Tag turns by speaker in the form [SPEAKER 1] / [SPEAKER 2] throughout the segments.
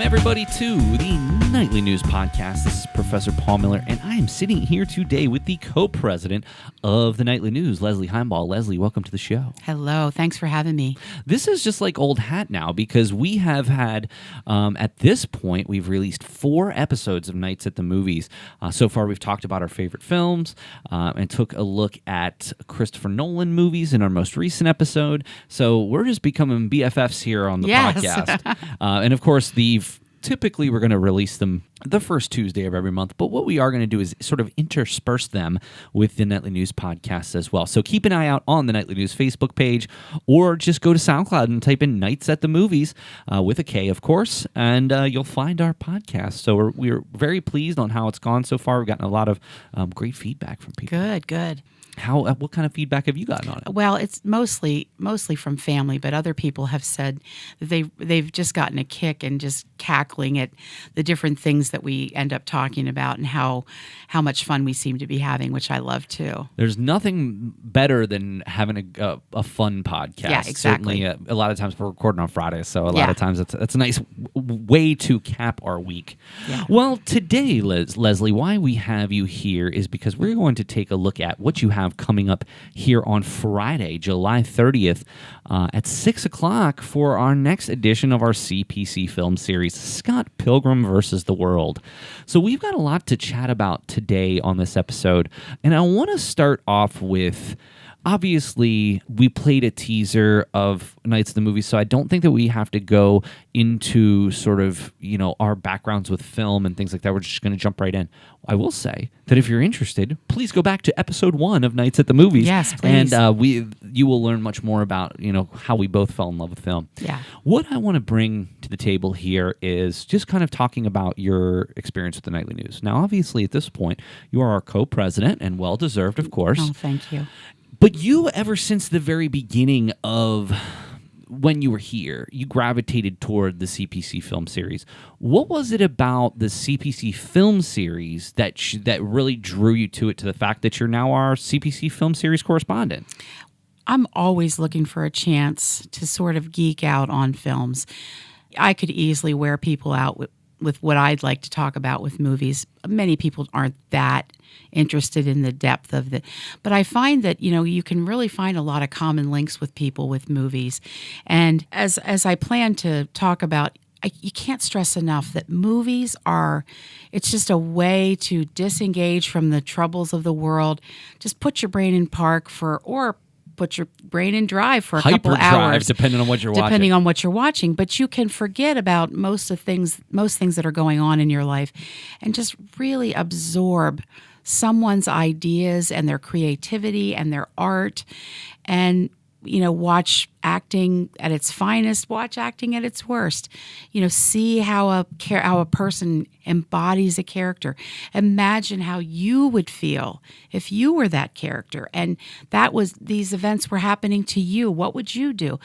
[SPEAKER 1] everybody, to the Nightly News Podcast. This is Professor Paul Miller, and I am sitting here today with the co-president of the Nightly News, Leslie Heimbaugh. Leslie, welcome to the show.
[SPEAKER 2] Hello. Thanks for having me.
[SPEAKER 1] This is just like old hat now, because we have had, at this point, we've released 4 episodes of Nights at the Movies. So far, we've talked about our favorite films and took a look at Christopher Nolan movies in our most recent episode. So we're just becoming BFFs here on the podcast. And of course, typically we're going to release them the first Tuesday of every month, but what we are going to do is sort of intersperse them with the Nightly News podcast as well. So keep an eye out on the Nightly News Facebook page, or just go to SoundCloud and type in Nights at the Movies, with a K, of course, and you'll find our podcast. So we're very pleased on how it's gone so far. We've gotten a lot of great feedback from people.
[SPEAKER 2] Good.
[SPEAKER 1] What kind of feedback have you gotten on it?
[SPEAKER 2] Well, it's mostly from family, but other people have said that they've just gotten a kick and just cackling at the different things that we end up talking about and how much fun we seem to be having, which I love too.
[SPEAKER 1] There's nothing better than having a fun podcast.
[SPEAKER 2] Yeah, exactly.
[SPEAKER 1] Certainly, a lot of times we're recording on Fridays, so a lot of times it's a nice way to cap our week.
[SPEAKER 2] Yeah.
[SPEAKER 1] Well, today, Leslie, why we have you here is because we're going to take a look at what you have coming up here on Friday, July 30th at 6 o'clock for our next edition of our CPC Film Series, Scott Pilgrim versus the World. So we've got a lot to chat about today on this episode, and I want to start off with, obviously, we played a teaser of Nights of the Movie, so I don't think that we have to go into sort of, our backgrounds with film and things like that. We're just going to jump right in. I will say that if you're interested, please go back to episode 1 of Nights at the Movies.
[SPEAKER 2] Yes, please.
[SPEAKER 1] And you will learn much more about, how we both fell in love with film.
[SPEAKER 2] Yeah.
[SPEAKER 1] What I want to bring to the table here is just kind of talking about your experience with the Nightly News. Now, obviously, at this point, you are our co-president, and well-deserved, of course.
[SPEAKER 2] Oh, thank you.
[SPEAKER 1] But you, ever since the very beginning of when you were here, you gravitated toward the CPC Film Series. What was it about the CPC Film Series that really drew you to it, to the fact that you're now our CPC Film Series correspondent?
[SPEAKER 2] I'm always looking for a chance to sort of geek out on films. I could easily wear people out with what I'd like to talk about with movies. Many people aren't that interested in the depth of it. But I find that, you can really find a lot of common links with people with movies. And as I plan to talk about, you can't stress enough that movies it's just a way to disengage from the troubles of the world. Just put your brain in park or put your brain in drive for a couple hours,
[SPEAKER 1] depending on what you're watching.
[SPEAKER 2] But you can forget about most things that are going on in your life, and just really absorb someone's ideas and their creativity and their art, and watch acting at its finest, watch acting at its worst. See how a person embodies a character. Imagine how you would feel if you were that character, and these events were happening to you. What would you do?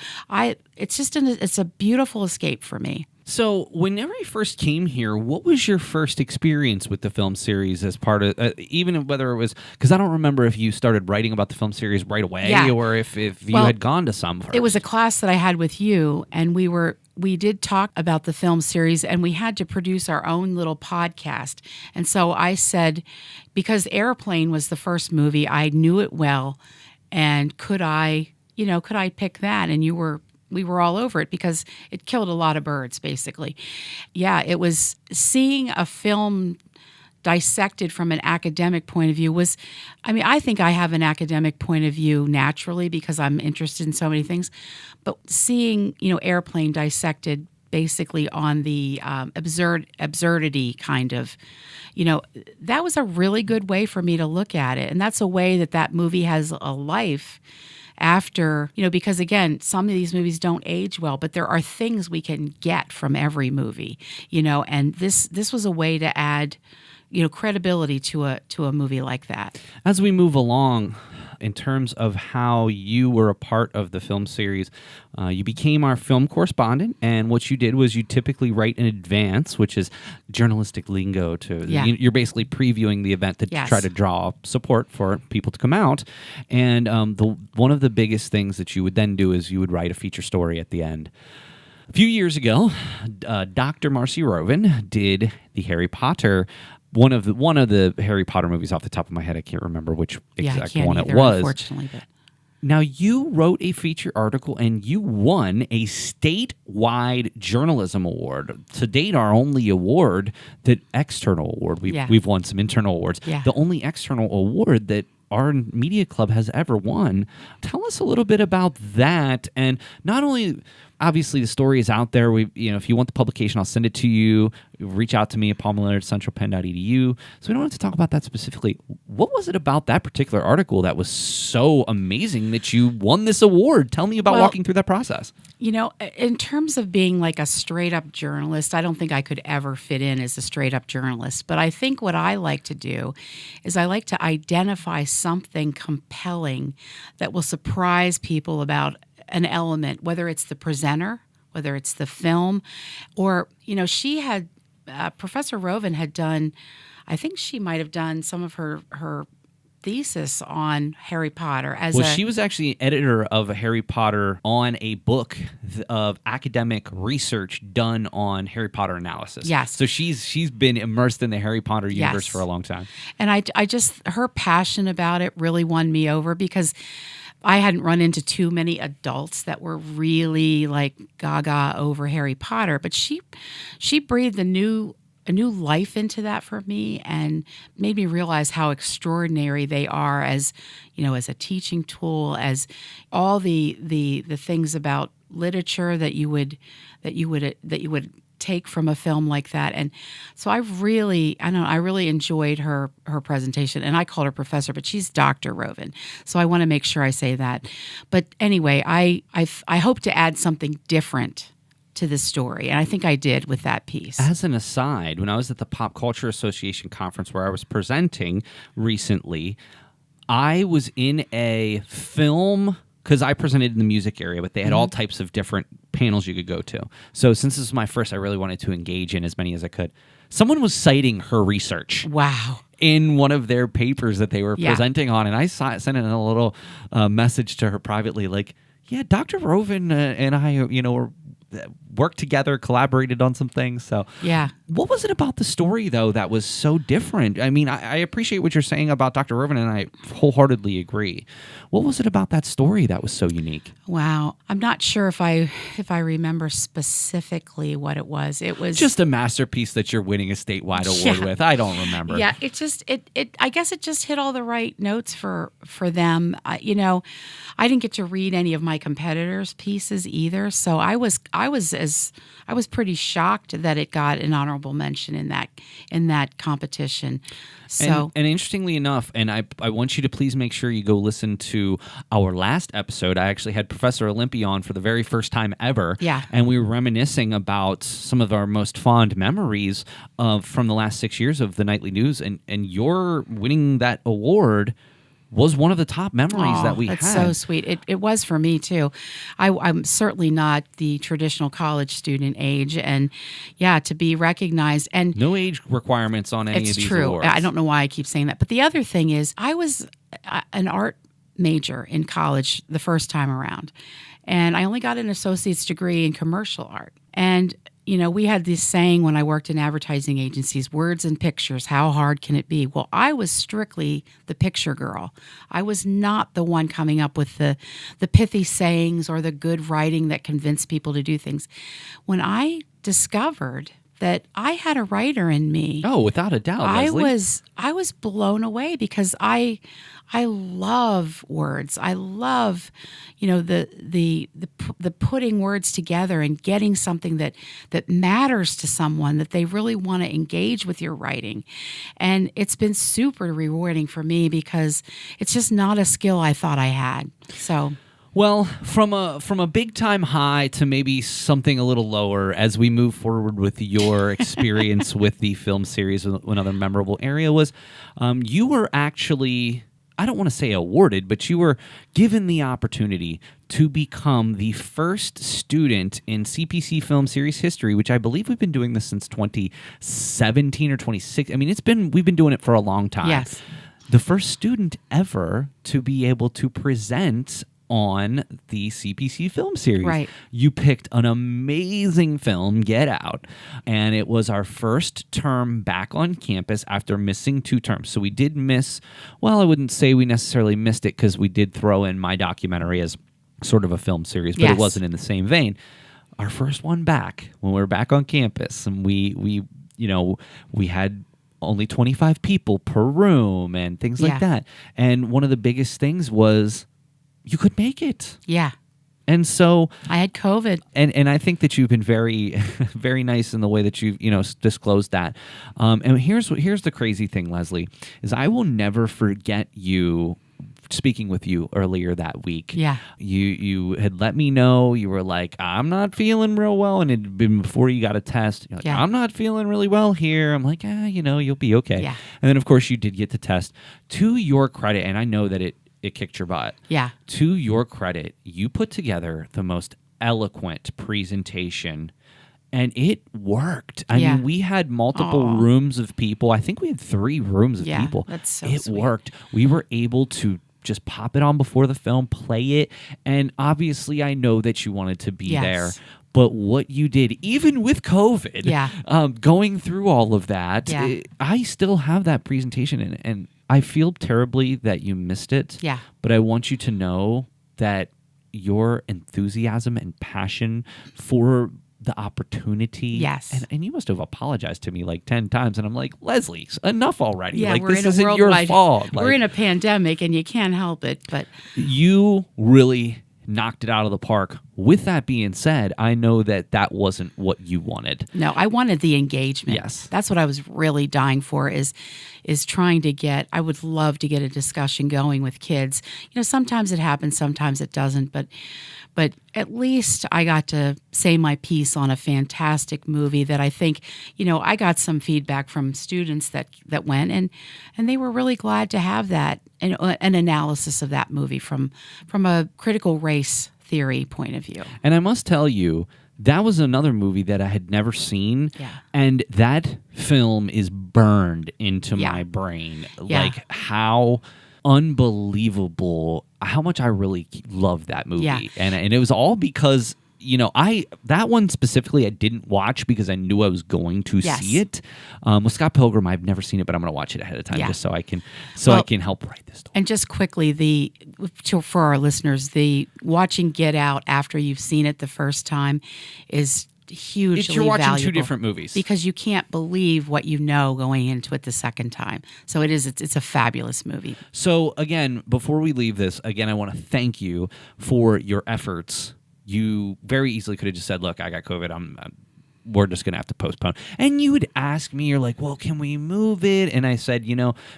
[SPEAKER 2] It's a beautiful escape for me.
[SPEAKER 1] So, whenever you first came here, what was your first experience with the film series as part of, even whether it was, because I don't remember if you started writing about the film series right away, or if you had gone to some first.
[SPEAKER 2] It was a class that I had with you, and we did talk about the film series, and we had to produce our own little podcast. And so I said, because Airplane was the first movie, I knew it well, and could I pick that? And we were all over it because it killed a lot of birds, basically. Yeah, it was seeing a film dissected from an academic point of view I think I have an academic point of view naturally because I'm interested in so many things, but seeing, Airplane dissected basically on the absurdity kind of, that was a really good way for me to look at it. And that's a way that movie has a life after, because again, some of these movies don't age well, but there are things we can get from every movie, and this was a way to add, credibility to a movie like that.
[SPEAKER 1] As we move along, in terms of how you were a part of the film series, you became our film correspondent, and what you did was you typically write in advance, which is journalistic lingo. You're basically previewing the event to try to draw support for people to come out, and one of the biggest things that you would then do is you would write a feature story at the end. A few years ago, Dr. Marcy Rovin did the Harry Potter, one of the Harry Potter movies off the top of my head. I can't remember which
[SPEAKER 2] Yeah, I
[SPEAKER 1] exact
[SPEAKER 2] can't
[SPEAKER 1] one
[SPEAKER 2] either,
[SPEAKER 1] it was.
[SPEAKER 2] unfortunately. But
[SPEAKER 1] Now, you wrote a feature article and you won a statewide journalism award. To date, our only award, external award. We've won some internal awards.
[SPEAKER 2] Yeah.
[SPEAKER 1] The only external award that our media club has ever won. Tell us a little bit about that. And not only, obviously, the story is out there. If you want the publication, I'll send it to you. Reach out to me at paulmiller@centralpenn.edu. So we don't have to talk about that specifically. What was it about that particular article that was so amazing that you won this award? Tell me about walking through that process.
[SPEAKER 2] In terms of being like a straight up journalist, I don't think I could ever fit in as a straight up journalist. But I think what I like to do is I like to identify something compelling that will surprise people about an element, whether it's the presenter, whether it's the film, or, she had, Professor Rovin had done, I think she might have done some of her thesis on Harry Potter.
[SPEAKER 1] She was actually editor of Harry Potter on a book of academic research done on Harry Potter analysis.
[SPEAKER 2] Yes.
[SPEAKER 1] So she's been immersed in the Harry Potter universe for a long time.
[SPEAKER 2] And I just, her passion about it really won me over because I hadn't run into too many adults that were really like gaga over Harry Potter, but she breathed a new life into that for me and made me realize how extraordinary they are as a teaching tool, as all the things about literature that you would take from a film like that. And so I really enjoyed her presentation, and I called her professor, but she's Dr. Rovin. So I want to make sure I say that. But anyway, I hope to add something different to the story, and I think I did with that piece.
[SPEAKER 1] As an aside, when I was at the Pop Culture Association conference where I was presenting recently, I was in a film, because I presented in the music area, but they had all types of different panels you could go to. So since this was my first, I really wanted to engage in as many as I could. Someone was citing her research.
[SPEAKER 2] Wow.
[SPEAKER 1] In one of their papers that they were presenting on, and I sent in a little message to her privately, like, yeah, Dr. Rovin and I, worked together, collaborated on some things. So,
[SPEAKER 2] yeah.
[SPEAKER 1] What was it about the story, though, that was so different? I mean, I appreciate what you're saying about Dr. Rovin, and I wholeheartedly agree. What was it about that story that was so unique?
[SPEAKER 2] Wow. I'm not sure if I remember specifically what it was. It was
[SPEAKER 1] just a masterpiece that you're winning a statewide award with. I don't remember.
[SPEAKER 2] Yeah, it just I guess it just hit all the right notes for them. I didn't get to read any of my competitors' pieces either, so I was pretty shocked that it got an honorable mention in that competition. So
[SPEAKER 1] and interestingly enough, and I want you to please make sure you go listen to our last episode. I actually had Professor Olympia on for the very first time ever.
[SPEAKER 2] Yeah.
[SPEAKER 1] And we were reminiscing about some of our most fond memories from the last 6 years of the Nightly News, and your winning that award was one of the top memories that we had.
[SPEAKER 2] That's so sweet. It was for me, too. I'm certainly not the traditional college student age. And, to be recognized. And
[SPEAKER 1] no age requirements on any of these awards.
[SPEAKER 2] It's true. I don't know why I keep saying that. But the other thing is, I was an art major in college the first time around. And I only got an associate's degree in commercial art. And we had this saying when I worked in advertising agencies, words and pictures, how hard can it be? Well, I was strictly the picture girl. I was not the one coming up with the pithy sayings or the good writing that convinced people to do things. When I discovered that I had a writer in me.
[SPEAKER 1] Oh, without a doubt, Leslie.
[SPEAKER 2] I was blown away because I love words. I love, the putting words together and getting something that matters to someone, that they really want to engage with your writing. And it's been super rewarding for me because it's just not a skill I thought I had. So.
[SPEAKER 1] Well, from a big time high to maybe something a little lower as we move forward with your experience with the film series, another memorable area was you were actually, I don't want to say awarded, but you were given the opportunity to become the first student in CPC Film Series history, which I believe we've been doing this since 2017 or 2016. I mean, we've been doing it for a long time.
[SPEAKER 2] Yes.
[SPEAKER 1] The first student ever to be able to present on the CPC Film Series.
[SPEAKER 2] Right.
[SPEAKER 1] You picked an amazing film, Get Out, and it was our first term back on campus after missing 2 terms. So we did miss, well, I wouldn't say we necessarily missed it because we did throw in my documentary as sort of a film series, but
[SPEAKER 2] Yes.
[SPEAKER 1] it wasn't in the same vein. Our first one back when we were back on campus, and we had only 25 people per room and things like
[SPEAKER 2] Yeah.
[SPEAKER 1] that. And one of the biggest things was you could make it.
[SPEAKER 2] Yeah.
[SPEAKER 1] And so,
[SPEAKER 2] I had COVID.
[SPEAKER 1] and I think that you've been very, very nice in the way that you've, disclosed that. And here's the crazy thing, Leslie, is I will never forget you speaking with you earlier that week.
[SPEAKER 2] Yeah.
[SPEAKER 1] You had let me know, you were like, I'm not feeling real well. And it had been before you got a test. You're like,
[SPEAKER 2] Yeah.
[SPEAKER 1] I'm not feeling really well here. I'm like, you'll be okay.
[SPEAKER 2] Yeah.
[SPEAKER 1] And then, of course, you did get the test. To your credit, and I know that it kicked your butt.
[SPEAKER 2] Yeah.
[SPEAKER 1] To your credit, you put together the most eloquent presentation, and it worked. I
[SPEAKER 2] Yeah.
[SPEAKER 1] mean, we had multiple
[SPEAKER 2] Aw.
[SPEAKER 1] rooms of people. I think we had 3 rooms of
[SPEAKER 2] Yeah,
[SPEAKER 1] people.
[SPEAKER 2] that's so
[SPEAKER 1] It
[SPEAKER 2] sweet.
[SPEAKER 1] worked. We were able to just pop it on before the film, play it, and obviously I know that you wanted to be
[SPEAKER 2] Yes.
[SPEAKER 1] there. But what you did, even with COVID,
[SPEAKER 2] Yeah.
[SPEAKER 1] going through all of that,
[SPEAKER 2] Yeah.
[SPEAKER 1] I still have that presentation, and I feel terribly that you missed it.
[SPEAKER 2] Yeah.
[SPEAKER 1] But I want you to know that your enthusiasm and passion for the opportunity.
[SPEAKER 2] Yes.
[SPEAKER 1] And you must have apologized to me like 10 times. And I'm like, Leslie, enough already.
[SPEAKER 2] Yeah,
[SPEAKER 1] like,
[SPEAKER 2] we're
[SPEAKER 1] this
[SPEAKER 2] in a
[SPEAKER 1] isn't your
[SPEAKER 2] worldwide.
[SPEAKER 1] fault.
[SPEAKER 2] We're
[SPEAKER 1] Like,
[SPEAKER 2] in a pandemic, and you can't help it. But
[SPEAKER 1] you really knocked it out of the park. With that being said, I know that wasn't what you wanted.
[SPEAKER 2] no, I wanted the engagement.
[SPEAKER 1] Yes.
[SPEAKER 2] That's what I was really dying for. Is trying to get. I would love to get a discussion going with kids. Sometimes it happens, sometimes it doesn't. But at least I got to say my piece on a fantastic movie that I think, I got some feedback from students that went, and they were really glad to have that, an analysis of that movie from a critical race theory point of view.
[SPEAKER 1] And I must tell you, that was another movie that I had never seen.
[SPEAKER 2] Yeah.
[SPEAKER 1] And that film is burned into
[SPEAKER 2] Yeah.
[SPEAKER 1] my brain.
[SPEAKER 2] Yeah.
[SPEAKER 1] Like how unbelievable, how much I really love that movie.
[SPEAKER 2] Yeah.
[SPEAKER 1] And it was all because, that one specifically I didn't watch because I knew I was going to
[SPEAKER 2] Yes.
[SPEAKER 1] see it. With Scott Pilgrim, I've never seen it, but I'm going to watch it ahead of time
[SPEAKER 2] Yeah.
[SPEAKER 1] just so I can
[SPEAKER 2] Well,
[SPEAKER 1] help write this story.
[SPEAKER 2] And just quickly, for our listeners, the watching Get Out after you've seen it the first time is hugely
[SPEAKER 1] You're watching
[SPEAKER 2] valuable
[SPEAKER 1] 2 different movies.
[SPEAKER 2] because you can't believe what you know going into it the second time. So it's a fabulous movie.
[SPEAKER 1] So again, before we leave this, I want to thank you for your efforts. You very easily could have just said, "Look, I got COVID. We're just going to have to postpone." And you would ask me, you're like, "Well, can we move it?" And I said,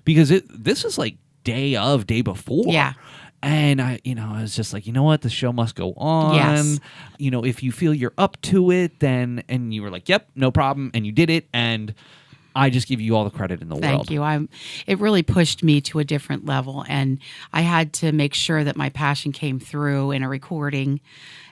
[SPEAKER 1] because this is like day before.
[SPEAKER 2] Yeah.
[SPEAKER 1] And I was just like, you know what? The show must go on.
[SPEAKER 2] Yes.
[SPEAKER 1] If you feel you're up to it, then, and you were like, "Yep, no problem." And you did it. And I just give you all the credit in the world.
[SPEAKER 2] Thank you. It really pushed me to a different level, and I had to make sure that my passion came through in a recording,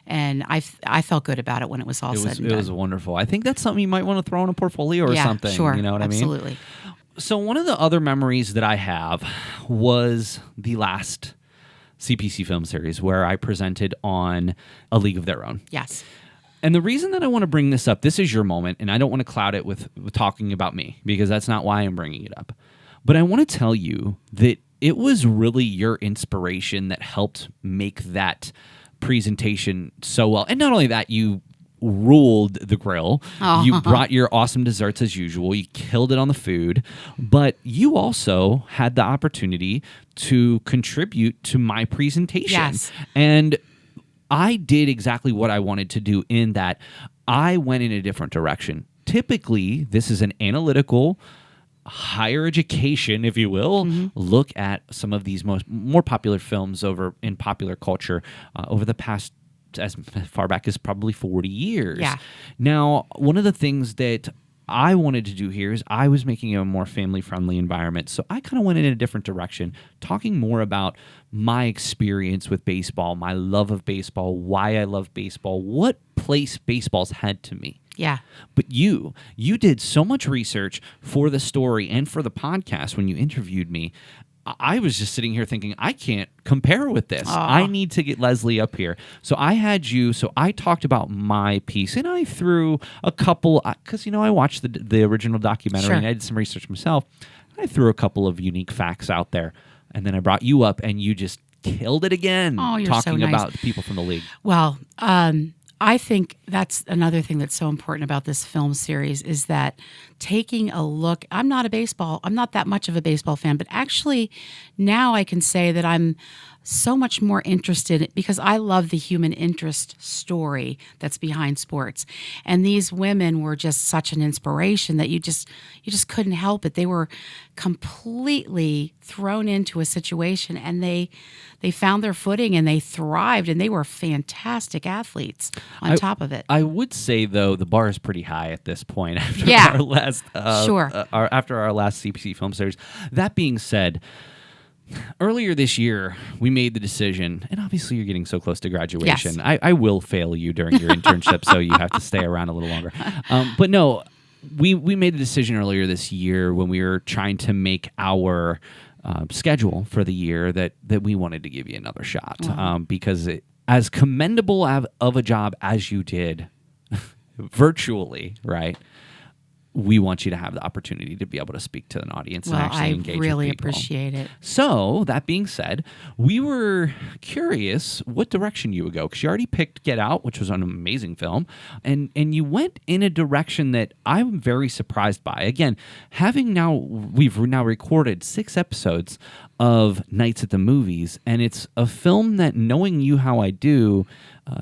[SPEAKER 2] and I felt good about it when it was all said and
[SPEAKER 1] It
[SPEAKER 2] done.
[SPEAKER 1] was wonderful. I think that's something you might want to throw in a portfolio or
[SPEAKER 2] Yeah,
[SPEAKER 1] something.
[SPEAKER 2] sure.
[SPEAKER 1] You know what
[SPEAKER 2] Absolutely.
[SPEAKER 1] I mean? So one of the other memories that I have was the last CPC Film Series where I presented on A League of Their Own.
[SPEAKER 2] Yes.
[SPEAKER 1] And the reason that I want to bring this up, this is your moment, and I don't want to cloud it with talking about me because that's not why I'm bringing it up. But I want to tell you that it was really your inspiration that helped make that presentation so well. And not only that, you ruled the grill.
[SPEAKER 2] Oh.
[SPEAKER 1] You brought your awesome desserts as usual. You killed it on the food. But you also had the opportunity to contribute to my presentation.
[SPEAKER 2] Yes.
[SPEAKER 1] And I did exactly what I wanted to do in that I went in a different direction. Typically, this is an analytical, higher education, if you will, look at some of these more popular films in popular culture over the past as far back as probably 40 years.
[SPEAKER 2] Yeah.
[SPEAKER 1] Now, one of the things that I wanted to do here is I was making a more family-friendly environment. So I kind of went in a different direction, talking more about my experience with baseball, my love of baseball, why I love baseball, what place baseball's had to me.
[SPEAKER 2] Yeah.
[SPEAKER 1] But you did so much research for the story and for the podcast when you interviewed me. I was just sitting here thinking, I can't compare with this.
[SPEAKER 2] Aw.
[SPEAKER 1] I need to get Leslie up here. So I had you. So I talked about my piece, and I threw a couple, because, I watched the original documentary,
[SPEAKER 2] Sure.
[SPEAKER 1] and I did some research myself. I threw a couple of unique facts out there, and then I brought you up, and you just killed it again,
[SPEAKER 2] Oh, you're so
[SPEAKER 1] talking
[SPEAKER 2] nice.
[SPEAKER 1] about the people from the league.
[SPEAKER 2] Well, I think that's another thing that's so important about this film series is that taking a look. I'm not that much of a baseball fan, but actually now I can say that I'm so much more interested because I love the human interest story that's behind sports. And these women were just such an inspiration that you just couldn't help it. They were completely thrown into a situation, and they found their footing, and they thrived, and they were fantastic athletes on top of it.
[SPEAKER 1] I would say, though, the bar is pretty high at this point after
[SPEAKER 2] Yeah.
[SPEAKER 1] our last
[SPEAKER 2] Sure.
[SPEAKER 1] after our last CPC film series. That being said, earlier this year, we made the decision, and obviously you're getting so close to graduation.
[SPEAKER 2] Yes.
[SPEAKER 1] I will fail you during your internship, so you have to stay around a little longer. But no, we made the decision earlier this year when we were trying to make our schedule for the year that we wanted to give you another shot, because as commendable of a job as you did virtually, right? We want you to have the opportunity to be able to speak to an audience and actually engage with people.
[SPEAKER 2] I really appreciate it.
[SPEAKER 1] So, that being said, we were curious what direction you would go, because you already picked Get Out, which was an amazing film, and you went in a direction that I'm very surprised by. Again, we've now recorded 6 episodes of Nights at the Movies, and it's a film that, knowing you how I do,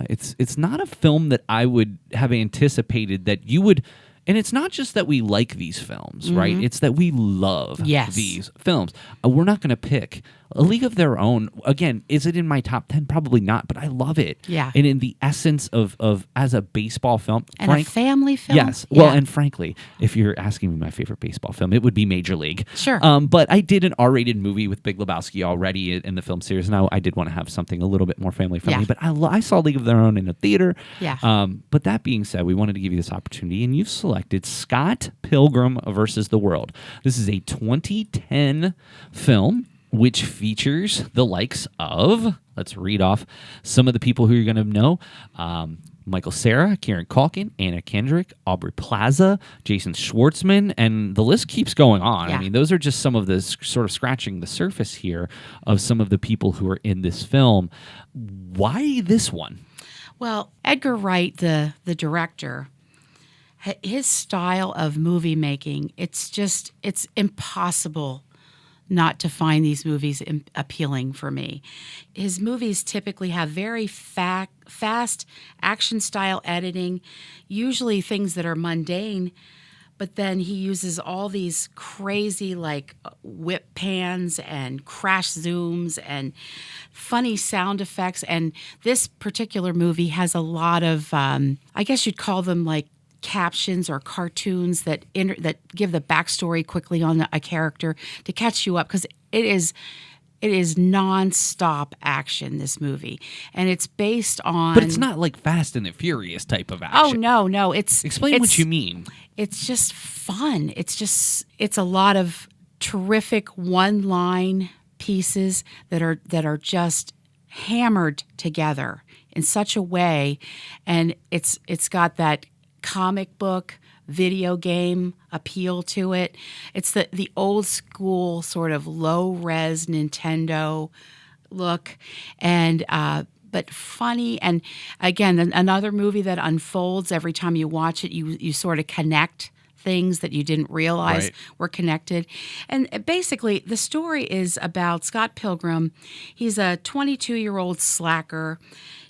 [SPEAKER 1] it's not a film that I would have anticipated that you would. And it's not just that we like these films, right? It's that we love these films. We're not going to pick A League of Their Own. Again, is it in my top 10? Probably not, but I love it.
[SPEAKER 2] Yeah.
[SPEAKER 1] And in the essence of as a baseball film.
[SPEAKER 2] And a family film?
[SPEAKER 1] Yes.
[SPEAKER 2] Yeah.
[SPEAKER 1] Well, and frankly, if you're asking me my favorite baseball film, it would be Major League.
[SPEAKER 2] Sure.
[SPEAKER 1] But I did an R-rated movie with Big Lebowski already in the film series. Now, I did want to have something a little bit more family-friendly, but I saw League of Their Own in a theater.
[SPEAKER 2] Yeah.
[SPEAKER 1] But that being said, we wanted to give you this opportunity, and you've selected Scott Pilgrim versus the World. This is a 2010 film which features the likes of, let's read off some of the people who you're going to know. Michael Cera, Kieran Culkin, Anna Kendrick, Aubrey Plaza, Jason Schwartzman, and the list keeps going on.
[SPEAKER 2] Yeah.
[SPEAKER 1] I mean, those are just some of the sort of scratching the surface here of some of the people who are in this film. Why this one?
[SPEAKER 2] Well, Edgar Wright, the director, his style of movie making, it's impossible not to find these movies appealing for me. His movies typically have very fast action-style editing, usually things that are mundane, but then he uses all these crazy like whip pans and crash zooms and funny sound effects. And this particular movie has a lot of, I guess you'd call them like captions or cartoons that give the backstory quickly on a character to catch you up, because it is non-stop action, this movie, and it's based on.
[SPEAKER 1] But it's not like Fast and the Furious type of action.
[SPEAKER 2] Oh no! Explain
[SPEAKER 1] what you mean.
[SPEAKER 2] It's just fun. It's a lot of terrific one-line pieces that are just hammered together in such a way, and it's got that comic book video game appeal to it. It's the old school sort of low res Nintendo look, and but funny. And again, another movie that unfolds every time you watch it. You sort of connect things that you didn't realize were connected. And basically, the story is about Scott Pilgrim. He's a 22-year-old slacker.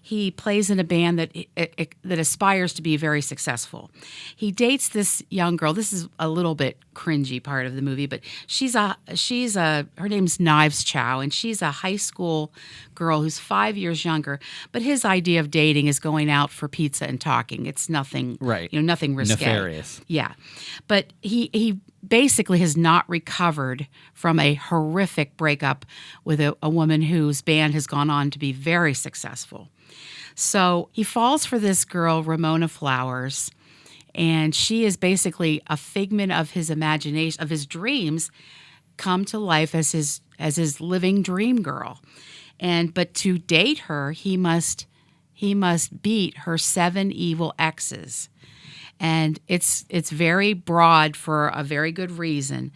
[SPEAKER 2] He plays in a band that aspires to be very successful. He dates this young girl. This is a little bit cringy part of the movie, but her name's Knives Chow, and she's a high school girl who's 5 years younger. But his idea of dating is going out for pizza and talking. It's nothing, nothing risque.
[SPEAKER 1] Nefarious.
[SPEAKER 2] Yeah, but he basically has not recovered from a horrific breakup with a woman whose band has gone on to be very successful. So he falls for this girl, Ramona Flowers, and she is basically a figment of his imagination, of his dreams come to life as as his living dream girl. But to date her, he must beat her 7 evil exes. And it's very broad for a very good reason.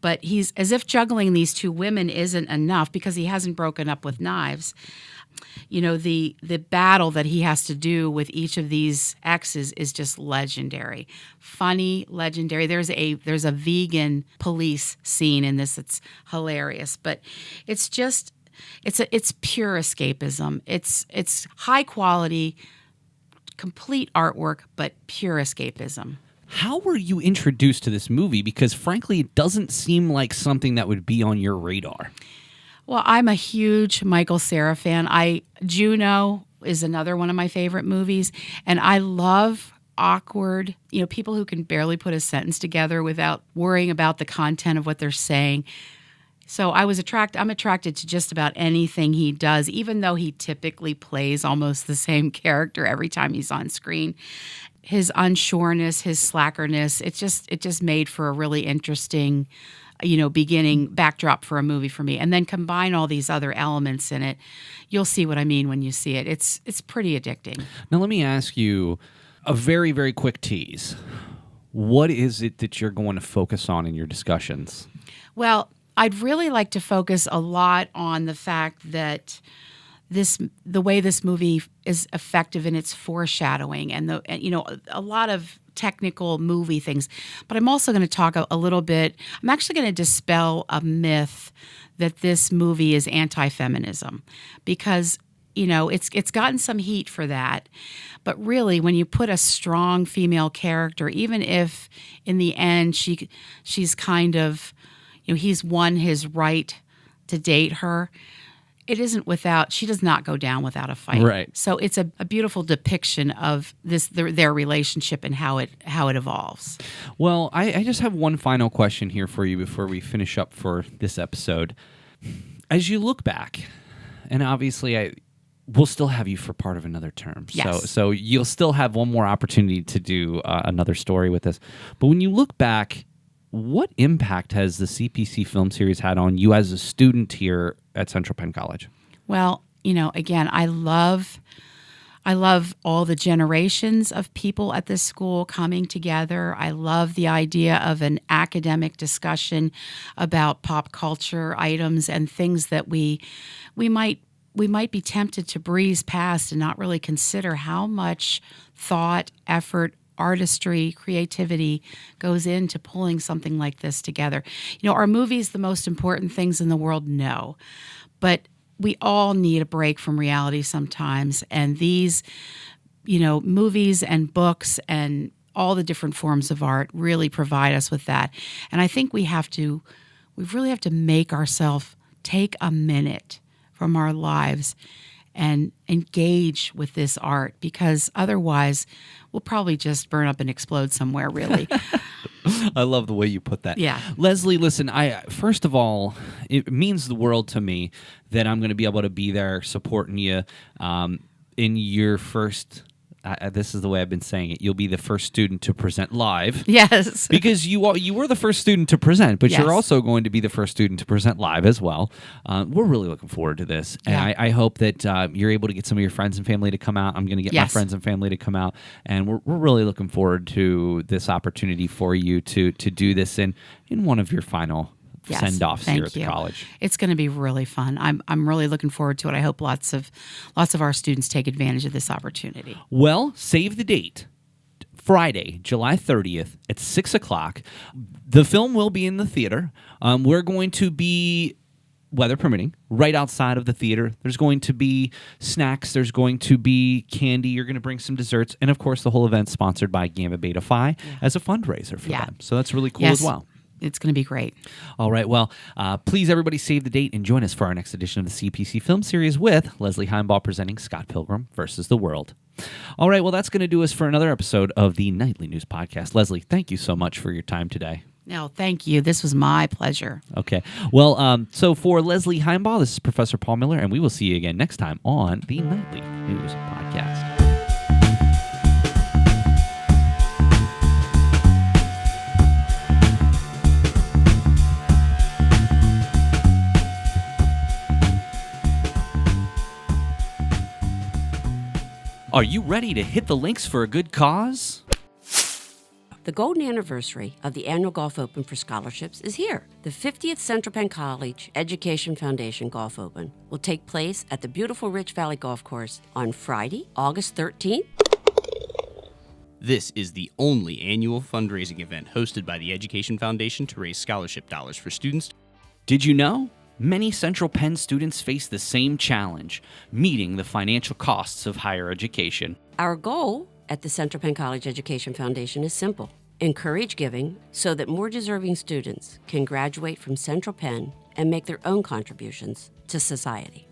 [SPEAKER 2] But he's as if juggling these 2 women isn't enough because he hasn't broken up with Knives. The battle that he has to do with each of these exes is just legendary. Funny, legendary. There's a vegan police scene in this that's hilarious, but it's pure escapism. It's high quality, complete artwork, but pure escapism.
[SPEAKER 1] How were you introduced to this movie? Because frankly, it doesn't seem like something that would be on your radar.
[SPEAKER 2] Well, I'm a huge Michael Cera fan. Juno is another one of my favorite movies, and I love awkward, people who can barely put a sentence together without worrying about the content of what they're saying. So I'm attracted to just about anything he does, even though he typically plays almost the same character every time he's on screen. His unsureness, his slackerness, it just made for a really interesting beginning backdrop for a movie for me. And then combine all these other elements in it. You'll see what I mean when you see it. It's pretty addicting.
[SPEAKER 1] Now, let me ask you a very, very quick tease. What is it that you're going to focus on in your discussions?
[SPEAKER 2] Well, I'd really like to focus a lot on the fact that the way this movie is effective in its foreshadowing and a lot of technical movie things. But I'm also going to talk a little bit. I'm actually going to dispel a myth that this movie is anti-feminism because it's gotten some heat for that. But really, when you put a strong female character, even if in the end she's kind of he's won his right to date her, she does not go down without a fight.
[SPEAKER 1] Right.
[SPEAKER 2] So it's a beautiful depiction of their relationship and how it evolves.
[SPEAKER 1] Well, I just have one final question here for you before we finish up for this episode. As you look back, and obviously we'll still have you for part of another term.
[SPEAKER 2] Yes.
[SPEAKER 1] So you'll still have one more opportunity to do another story with us. But when you look back, what impact has the CPC Film Series had on you as a student here at Central Penn College?
[SPEAKER 2] Well, again, I love all the generations of people at this school coming together. I love the idea of an academic discussion about pop culture items and things that we might be tempted to breeze past and not really consider how much thought, effort, artistry, creativity goes into pulling something like this together. Are movies the most important things in the world? No. But we all need a break from reality sometimes. And these, movies and books and all the different forms of art really provide us with that. And I think we really have to make ourselves take a minute from our lives and engage with this art, because otherwise we'll probably just burn up and explode somewhere, really.
[SPEAKER 1] I love the way you put that.
[SPEAKER 2] Yeah.
[SPEAKER 1] Leslie, listen, first of all, it means the world to me that I'm going to be able to be there supporting you in your first... this is the way I've been saying it. You'll be the first student to present live.
[SPEAKER 2] Yes.
[SPEAKER 1] Because you were the first student to present, but
[SPEAKER 2] Yes.
[SPEAKER 1] you're also going to be the first student to present live as well. We're really looking forward to this. And
[SPEAKER 2] Yeah.
[SPEAKER 1] I hope that you're able to get some of your friends and family to come out. I'm going to get my
[SPEAKER 2] Yes.
[SPEAKER 1] friends and family to come out. And we're really looking forward to this opportunity for you to do this in one of your final
[SPEAKER 2] Yes,
[SPEAKER 1] send-offs
[SPEAKER 2] thank
[SPEAKER 1] here at the
[SPEAKER 2] you.
[SPEAKER 1] college.
[SPEAKER 2] It's going to be really fun. I'm really looking forward to it. I hope lots of our students take advantage of this opportunity.
[SPEAKER 1] Well, save the date. Friday, July 30th at 6 o'clock. The film will be in the theater. We're going to be, weather permitting, right outside of the theater. There's going to be snacks. There's going to be candy. You're going to bring some desserts. And, of course, the whole event's sponsored by Gamma Beta Phi as a fundraiser for them. So that's really cool
[SPEAKER 2] Yes.
[SPEAKER 1] as well.
[SPEAKER 2] It's going to be great.
[SPEAKER 1] All right. Well, please, everybody, save the date and join us for our next edition of the CPC Film Series with Leslie Heimbaugh presenting Scott Pilgrim versus the World. All right. Well, that's going to do us for another episode of the Nightly News Podcast. Leslie, thank you so much for your time today.
[SPEAKER 2] No, thank you. This was my pleasure.
[SPEAKER 1] Okay. Well, so for Leslie Heimbaugh, this is Professor Paul Miller, and we will see you again next time on the Nightly News Podcast. Are you ready to hit the links for a good cause?
[SPEAKER 3] The golden anniversary of the annual Golf Open for scholarships is here. The 50th Central Penn College Education Foundation Golf Open will take place at the beautiful Rich Valley Golf Course on Friday, August 13th.
[SPEAKER 4] This is the only annual fundraising event hosted by the Education Foundation to raise scholarship dollars for students.
[SPEAKER 1] Did you know? Many Central Penn students face the same challenge, meeting the financial costs of higher education.
[SPEAKER 3] Our goal at the Central Penn College Education Foundation is simple. Encourage giving so that more deserving students can graduate from Central Penn and make their own contributions to society.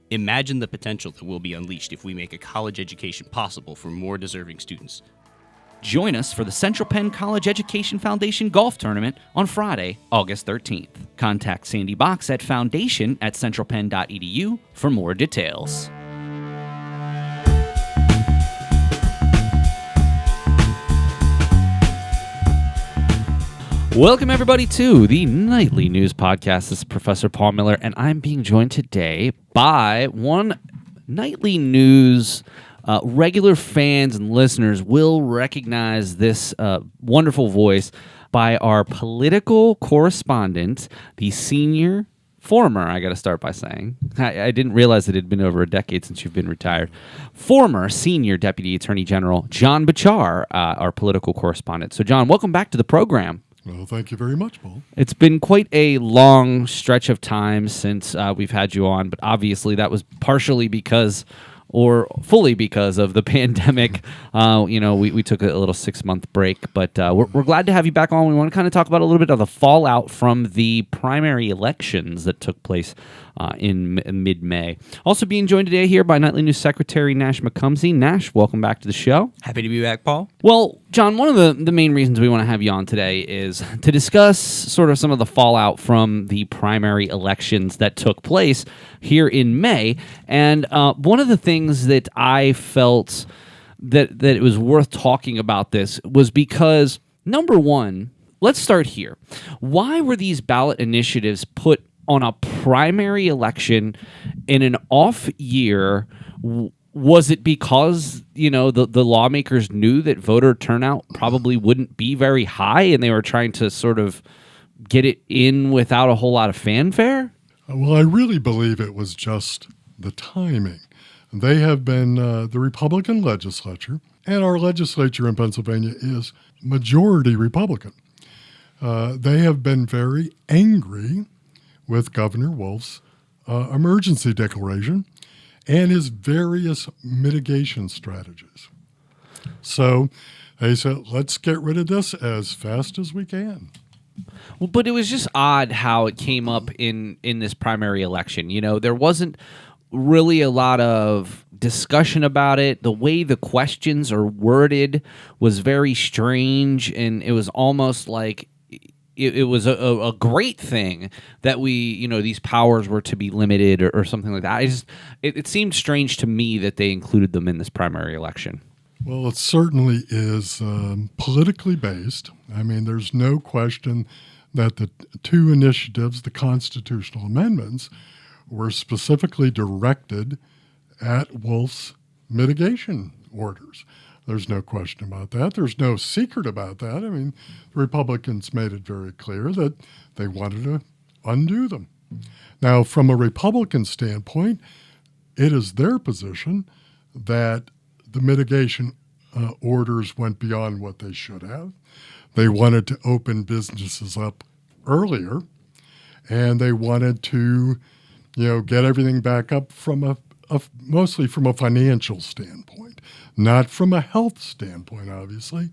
[SPEAKER 4] Imagine the potential that will be unleashed if we make a college education possible for more deserving students.
[SPEAKER 1] Join us for the Central Penn College Education Foundation Golf Tournament on Friday, August 13th. Contact Sandy Box at foundation@centralpenn.edu for more details. Welcome, everybody, to the Nightly News Podcast. This is Professor Paul Miller, and I'm being joined today by one Nightly News regular fans and listeners will recognize this wonderful voice by our political correspondent, the former, I got to start by saying, I didn't realize it had been over a decade since you've been retired, former senior Deputy Attorney General John Butchar, our political correspondent. So, John, welcome back to the program.
[SPEAKER 5] Well, thank you very much, Paul.
[SPEAKER 1] It's been quite a long stretch of time since we've had you on, but obviously that was partially because or fully because of the pandemic. We took a little 6-month break, but we're glad to have you back on. We want to kind of talk about a little bit of the fallout from the primary elections that took place in mid-May. Also being joined today here by Nightly News Secretary Nash McCumsey. Nash, welcome back to the show.
[SPEAKER 6] Happy to be back, Paul.
[SPEAKER 1] Well, John, one of the main reasons we want to have you on today is to discuss sort of some of the fallout from the primary elections that took place here in May. And one of the things that I felt that it was worth talking about this was because, number one, let's start here. Why were these ballot initiatives put on a primary election in an off year? Was it because, the lawmakers knew that voter turnout probably wouldn't be very high and they were trying to sort of get it in without a whole lot of fanfare?
[SPEAKER 5] Well, I really believe it was just the timing. They have been the Republican legislature, and our legislature in Pennsylvania is majority Republican. They have been very angry with Governor Wolf's emergency declaration and his various mitigation strategies. So they said, let's get rid of this as fast as we can.
[SPEAKER 1] Well, but it was just odd how it came up in this primary election. There wasn't really a lot of discussion about it. The way the questions are worded was very strange, and it was almost like it was a great thing that these powers were to be limited or something like that. It seemed strange to me that they included them in this primary election.
[SPEAKER 5] Well, it certainly is politically based. I mean, there's no question that the two initiatives, the constitutional amendments, were specifically directed at Wolf's mitigation orders. There's no question about that. There's no secret about that. I mean, the Republicans made it very clear that they wanted to undo them. Now, from a Republican standpoint, it is their position that the mitigation orders went beyond what they should have. They wanted to open businesses up earlier, and they wanted to, get everything back up from mostly from a financial standpoint, not from a health standpoint, obviously,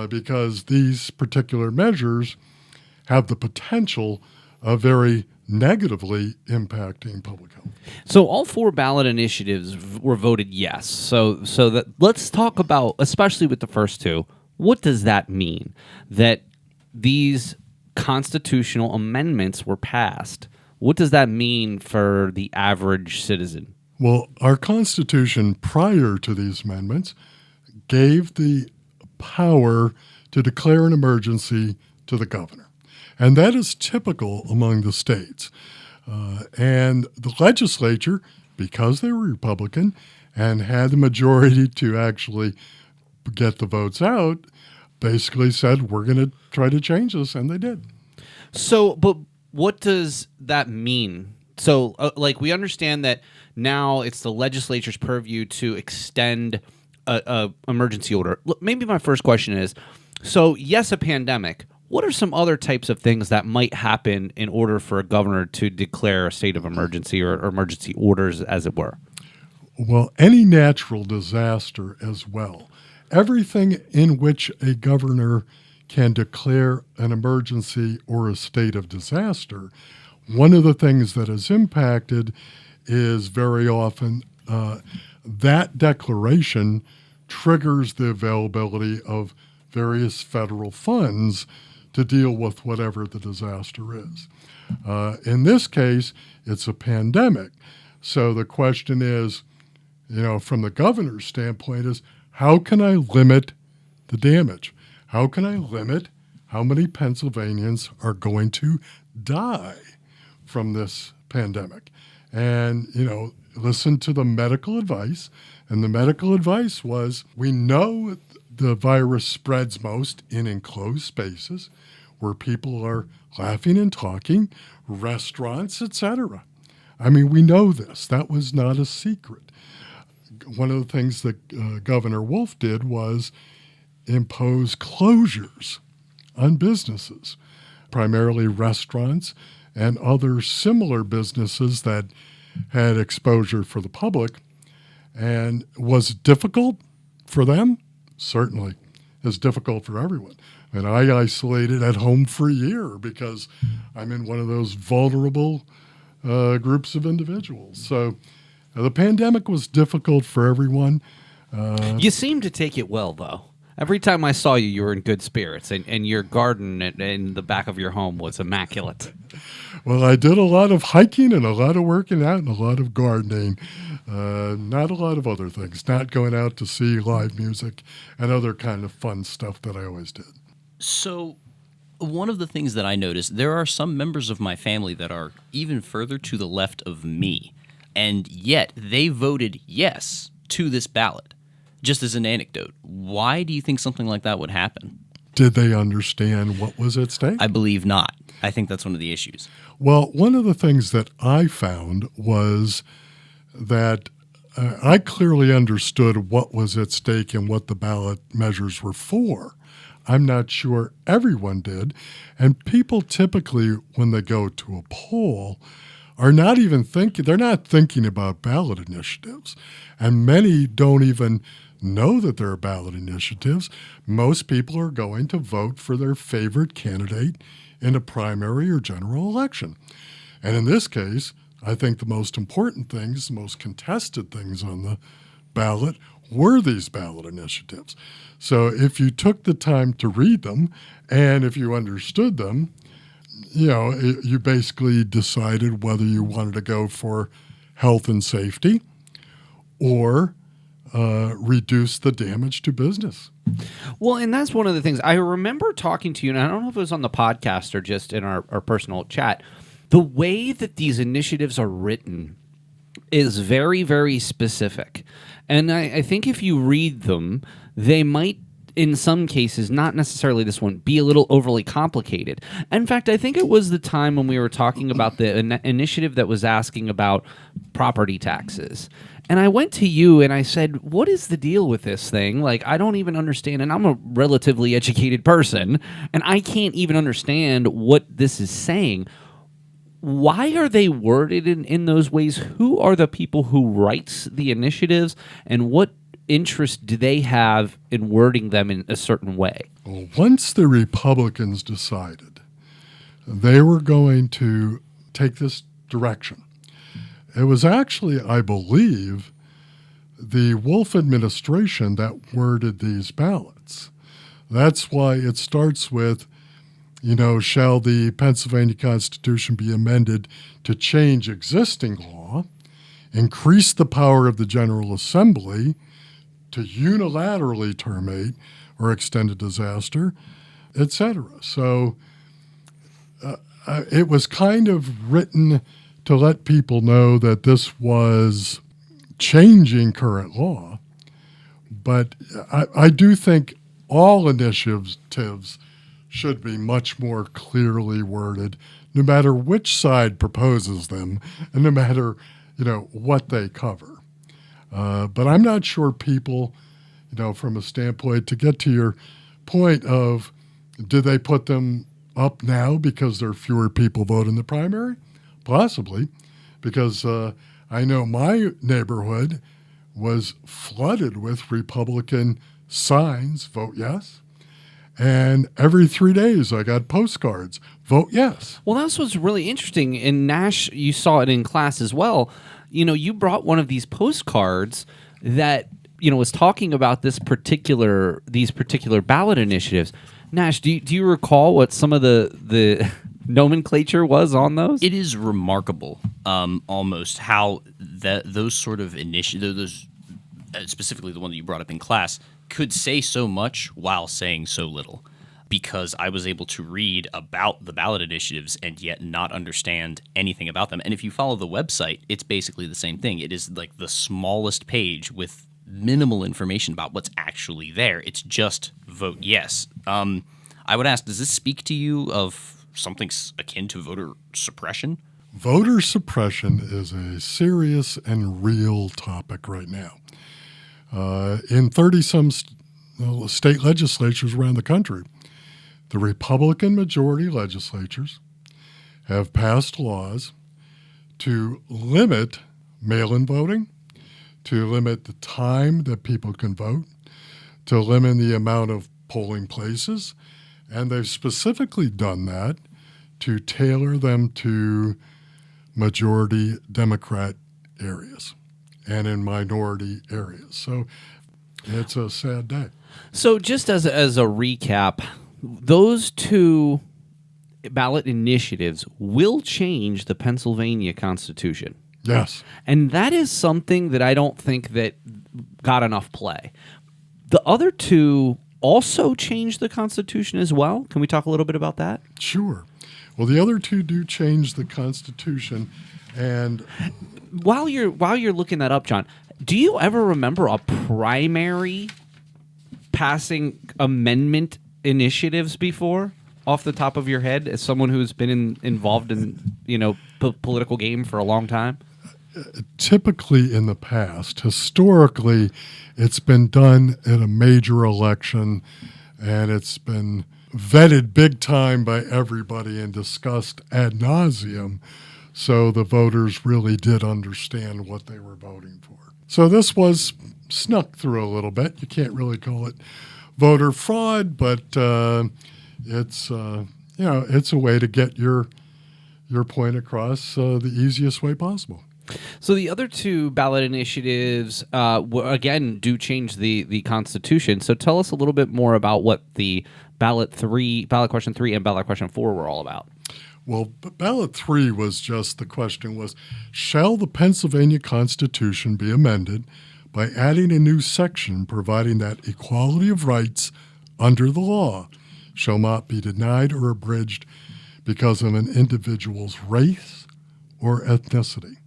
[SPEAKER 5] because these particular measures have the potential of very negatively impacting public health.
[SPEAKER 1] So all 4 ballot initiatives were voted yes. So that let's talk about, especially with the first 2, what does that mean that these constitutional amendments were passed? What does that mean for the average citizen?
[SPEAKER 5] Well, our Constitution prior to these amendments gave the power to declare an emergency to the governor. And that is typical among the states. And the legislature, because they were Republican, and had the majority to actually get the votes out, basically said, we're going to try to change this, and they did.
[SPEAKER 1] So, but what does that mean? So, we understand that now it's the legislature's purview to extend a emergency order. Look, maybe my first question is, so yes, a pandemic. What are some other types of things that might happen in order for a governor to declare a state of emergency or emergency orders, as it were?
[SPEAKER 5] Well, any natural disaster as well. Everything in which a governor can declare an emergency or a state of disaster, one of the things that is impacted is very often that declaration triggers the availability of various federal funds to deal with whatever the disaster is. In this case, it's a pandemic. So the question is, from the governor's standpoint, is how can I limit the damage? How can I limit how many Pennsylvanians are going to die from this pandemic? And, listen to the medical advice. And the medical advice was, we know the virus spreads most in enclosed spaces where people are laughing and talking, restaurants, etc. I mean, we know this. That was not a secret. One of the things that Governor Wolf did was impose closures on businesses, primarily restaurants and other similar businesses that had exposure for the public. And was it difficult for them? Certainly. It's difficult for everyone. And I isolated at home for a year because I'm in one of those vulnerable groups of individuals. So the pandemic was difficult for everyone.
[SPEAKER 1] You seem to take it well, though. Every time I saw you, you were in good spirits, and your garden in the back of your home was immaculate.
[SPEAKER 5] Well, I did a lot of hiking and a lot of working out and a lot of gardening. Not a lot of other things. Not going out to see live music and other kind of fun stuff that I always did.
[SPEAKER 6] So one of the things that I noticed, there are some members of my family that are even further to the left of me, and yet they voted yes to this ballot. Just as an anecdote, why do you think something like that would happen?
[SPEAKER 5] Did they understand what was at stake?
[SPEAKER 6] I believe not. I think that's one of the issues.
[SPEAKER 5] Well, one of the things that I found was that I clearly understood what was at stake and what the ballot measures were for. I'm not sure everyone did. And people typically, when they go to a poll, are not even thinking, they're not thinking about ballot initiatives. And many don't even know that there are ballot initiatives. Most people are going to vote for their favorite candidate in a primary or general election. And in this case, I think the most important things, the most contested things on the ballot were these ballot initiatives. So if you took the time to read them and if you understood them, you basically decided whether you wanted to go for health and safety or reduce the damage to business.
[SPEAKER 1] Well, and that's one of the things I remember talking to you, and I don't know if it was on the podcast or just in our personal chat. The way that these initiatives are written is very, very specific. And I think if you read them, they might, in some cases, not necessarily this one, be a little overly complicated. In fact, I think it was the time when we were talking about the initiative that was asking about property taxes. And I went to you and I said, what is the deal with this thing? Like, I don't even understand. And I'm a relatively educated person, and I can't even understand what this is saying. Why are they worded in those ways? Who are the people who writes the initiatives, and what interest do they have in wording them in a certain way?
[SPEAKER 5] Well, once the Republicans decided they were going to take this direction, it was actually, I believe, the Wolf administration that worded these ballots. That's why it starts with, shall the Pennsylvania Constitution be amended to change existing law, increase the power of the General Assembly to unilaterally terminate or extend a disaster, etc. So it was kind of written to let people know that this was changing current law, but I do think all initiatives should be much more clearly worded, no matter which side proposes them, and no matter what they cover. But I'm not sure people, from a standpoint, to get to your point of, do they put them up now because there are fewer people vote in the primary? Possibly, because I know my neighborhood was flooded with Republican signs, vote yes. And every 3 days I got postcards, vote yes.
[SPEAKER 1] Well, that's what's really interesting. In Nash, you saw it in class as well. You brought one of these postcards that, was talking about these particular ballot initiatives. Nash, do you recall what some of the nomenclature was on those?
[SPEAKER 6] It is remarkable, almost, how those sort of initiatives, specifically the one that you brought up in class, could say so much while saying so little, because I was able to read about the ballot initiatives and yet not understand anything about them. And if you follow the website, it's basically the same thing. It is like the smallest page with minimal information about what's actually there. It's just vote yes. I would ask, does this speak to you of something akin to voter suppression?
[SPEAKER 5] Voter suppression is a serious and real topic right now. In 30-some state legislatures around the country, the Republican majority legislatures have passed laws to limit mail-in voting, to limit the time that people can vote, to limit the amount of polling places, and they've specifically done that to tailor them to majority Democrat areas and in minority areas. So it's a sad day.
[SPEAKER 1] So just as a recap, those two ballot initiatives will change the Pennsylvania Constitution.
[SPEAKER 5] Yes.
[SPEAKER 1] And that is something that I don't think that got enough play. The other two also change the Constitution as well. Can we talk a little bit about that?
[SPEAKER 5] Sure. Well, the other two do change the Constitution. And
[SPEAKER 1] while you're looking that up, John, do you ever remember a primary passing amendment initiatives before, off the top of your head, as someone who's been involved in political game for a long time?
[SPEAKER 5] Typically in the past, historically, it's been done at a major election, and it's been vetted big time by everybody and discussed ad nauseum, so the voters really did understand what they were voting for. So this was snuck through a little bit. You can't really call it voter fraud, but it's a way to get your point across the easiest way possible.
[SPEAKER 1] So the other two ballot initiatives, again, do change the Constitution. So tell us a little bit more about what the ballot question 3 and ballot question 4 were all about.
[SPEAKER 5] Well, ballot 3 was just, the question was, shall the Pennsylvania Constitution be amended by adding a new section providing that equality of rights under the law shall not be denied or abridged because of an individual's race or ethnicity.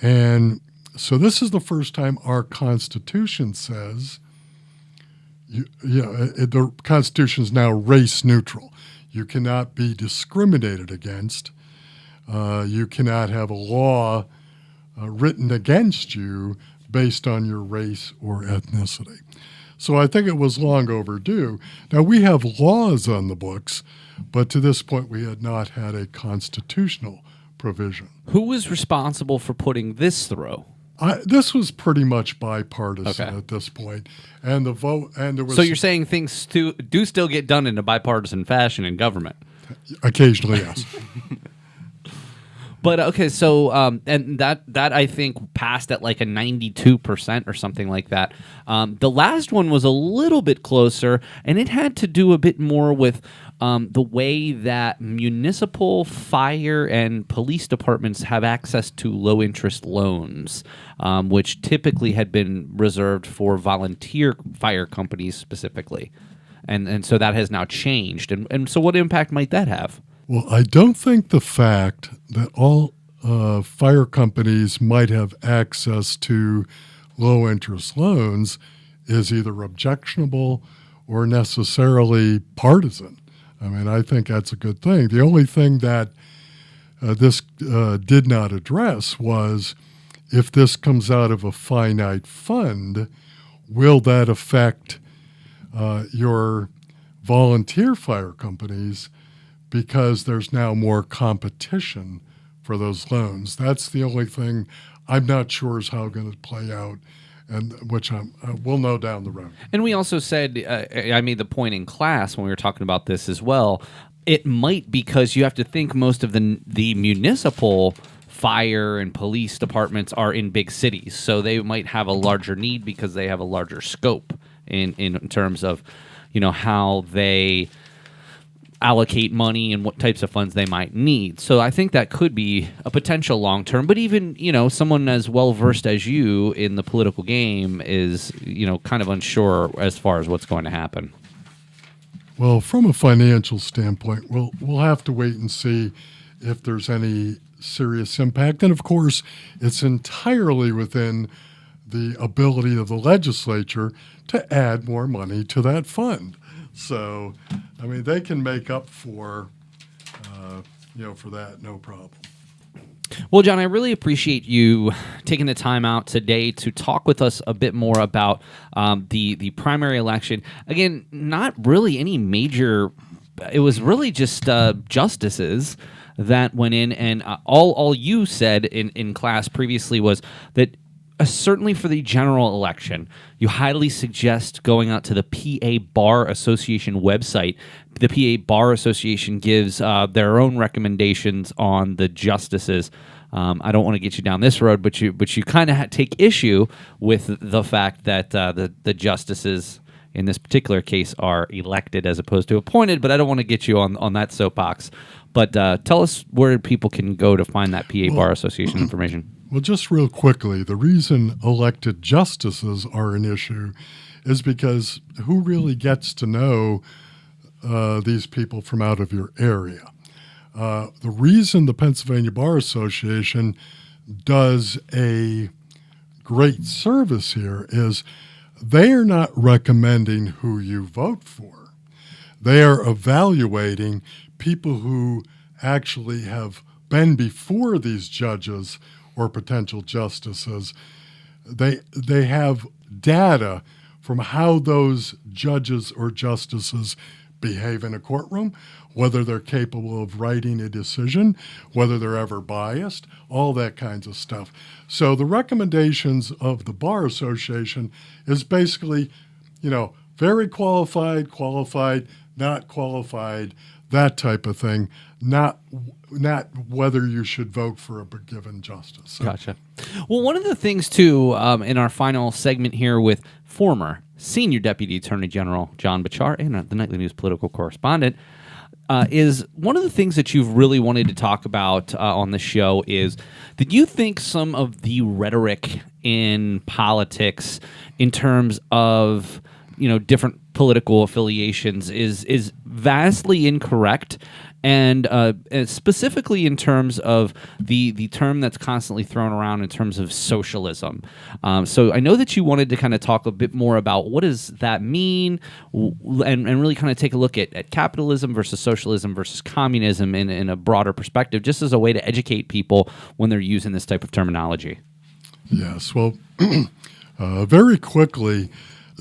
[SPEAKER 5] And so this is the first time our Constitution says, the Constitution is now race neutral. You cannot be discriminated against. You cannot have a law written against you based on your race or ethnicity. So I think it was long overdue. Now, we have laws on the books, but to this point we had not had a constitutional provision.
[SPEAKER 1] Who was responsible for putting this through?
[SPEAKER 5] This was pretty much bipartisan at this point, and the vote. And there was.
[SPEAKER 1] So you're saying things do still get done in a bipartisan fashion in government?
[SPEAKER 5] Occasionally, yes.
[SPEAKER 1] But okay, so and that I think passed at like a 92% or something like that. The last one was a little bit closer, and it had to do a bit more with the way that municipal, fire, and police departments have access to low-interest loans, which typically had been reserved for volunteer fire companies specifically. And so that has now changed. And so what impact might that have?
[SPEAKER 5] Well, I don't think the fact that all fire companies might have access to low interest loans is either objectionable or necessarily partisan. I mean, I think that's a good thing. The only thing that this did not address was, if this comes out of a finite fund, will that affect your volunteer fire companies because there's now more competition for those loans? That's the only thing I'm not sure is how going to play out, and which we'll know down the road.
[SPEAKER 1] And we also said, I made the point in class when we were talking about this as well, it might, because you have to think most of the municipal fire and police departments are in big cities, so they might have a larger need because they have a larger scope in terms of, how they allocate money and what types of funds they might need. So I think that could be a potential long term, but even, someone as well versed as you in the political game is, kind of unsure as far as what's going to happen.
[SPEAKER 5] Well, from a financial standpoint, we'll have to wait and see if there's any serious impact. And of course, it's entirely within the ability of the legislature to add more money to that fund. So, I mean, they can make up for that, no problem.
[SPEAKER 1] Well, John, I really appreciate you taking the time out today to talk with us a bit more about the primary election. Again, not really any major. It was really just justices that went in, and all you said in class previously was that certainly for the general election, you highly suggest going out to the PA Bar Association website. The PA Bar Association gives their own recommendations on the justices. I don't want to get you down this road, but you kind of take issue with the fact that the justices in this particular case are elected as opposed to appointed, but I don't want to get you on that soapbox. But tell us where people can go to find that PA Bar Association information.
[SPEAKER 5] Well, just real quickly, the reason elected justices are an issue is because who really gets to know these people from out of your area? The reason the Pennsylvania Bar Association does a great service here is they are not recommending who you vote for. They are evaluating people who actually have been before these judges or potential justices. They have data from how those judges or justices behave in a courtroom, whether they're capable of writing a decision, whether they're ever biased, all that kinds of stuff. So the recommendations of the Bar Association is basically, very qualified, not qualified, that type of thing, not whether you should vote for a given justice. So,
[SPEAKER 1] Gotcha. Well, one of the things, too, in our final segment here with former Senior Deputy Attorney General John Butchar and the Nightly News political correspondent, is one of the things that you've really wanted to talk about on the show is that you think some of the rhetoric in politics in terms of different political affiliations is vastly incorrect, and specifically in terms of the term that's constantly thrown around in terms of socialism. So I know that you wanted to kind of talk a bit more about what does that mean, and really kind of take a look at capitalism versus socialism versus communism in a broader perspective, just as a way to educate people when they're using this type of terminology. Yes,
[SPEAKER 5] well, very quickly,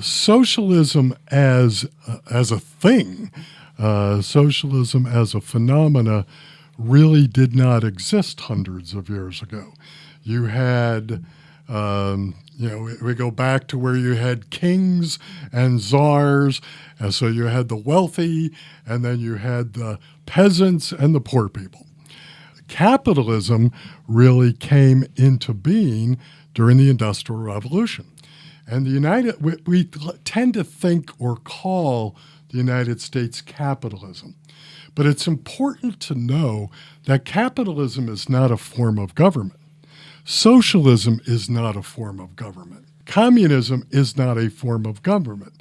[SPEAKER 5] socialism as a thing, socialism as a phenomena really did not exist hundreds of years ago. You had, we go back to where you had kings and czars, and so you had the wealthy, and then you had the peasants and the poor people. Capitalism really came into being during the Industrial Revolution. And we tend to think or call the United States capitalism. But it's important to know that capitalism is not a form of government. Socialism is not a form of government. Communism is not a form of government.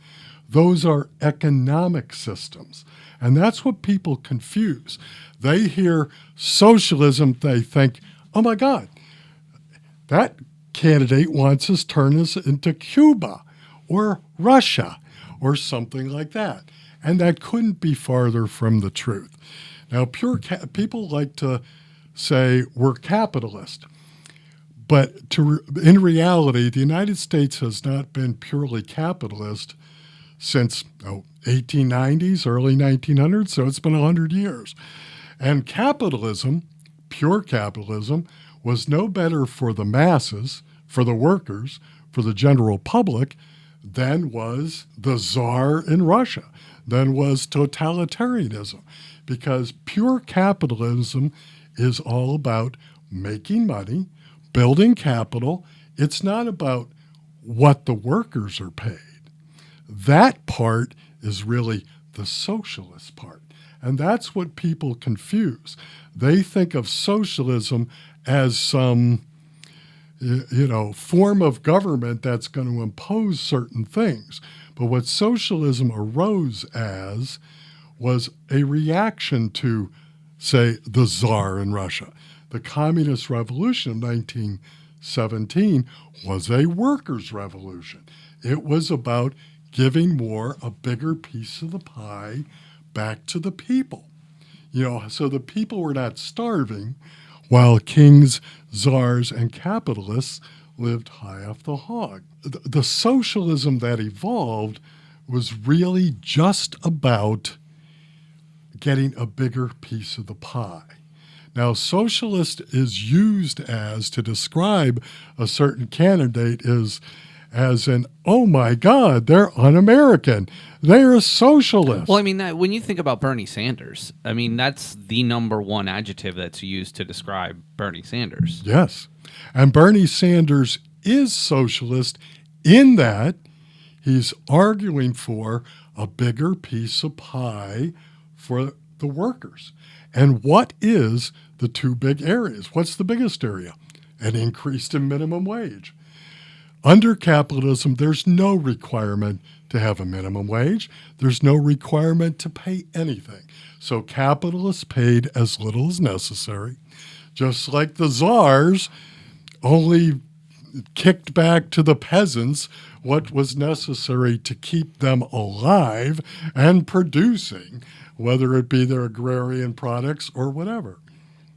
[SPEAKER 5] Those are economic systems. And that's what people confuse. They hear socialism, they think oh my God, that candidate wants us to turn us into Cuba or Russia or something like that. And that couldn't be farther from the truth. Now, people like to say we're capitalist, but in reality, the United States has not been purely capitalist since 1890s, early 1900s, so it's been 100 years. And capitalism, pure capitalism, was no better for the masses, for the workers, for the general public, than was the Tsar in Russia, than was totalitarianism, because pure capitalism is all about making money, building capital. It's not about what the workers are paid. That part is really the socialist part. And that's what people confuse. They think of socialism as some form of government that's going to impose certain things. But what socialism arose as was a reaction to, say, the Tsar in Russia. The Communist Revolution of 1917 was a workers' revolution. It was about giving a bigger piece of the pie back to the people. So the people were not starving while kings, czars, and capitalists lived high off the hog. The socialism that evolved was really just about getting a bigger piece of the pie. Now, socialist is used to describe a certain candidate as an, oh my God, they're un-American. They're a socialist.
[SPEAKER 1] Well, I mean, when you think about Bernie Sanders, I mean, that's the number one adjective that's used to describe Bernie Sanders.
[SPEAKER 5] Yes. And Bernie Sanders is socialist in that he's arguing for a bigger piece of pie for the workers. And what is the two big areas? What's the biggest area? An increase in minimum wage. Under capitalism, there's no requirement to have a minimum wage. There's no requirement to pay anything. So capitalists paid as little as necessary, just like the czars only kicked back to the peasants what was necessary to keep them alive and producing, whether it be their agrarian products or whatever.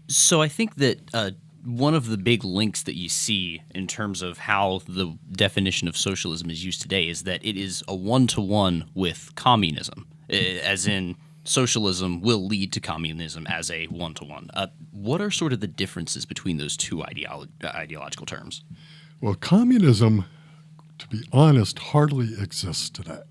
[SPEAKER 6] So I think that one of the big links that you see in terms of how the definition of socialism is used today is that it is a one-to-one with communism, as in socialism will lead to communism as a one-to-one. What are sort of the differences between those two ideological terms?
[SPEAKER 5] Well, communism, to be honest, hardly exists today.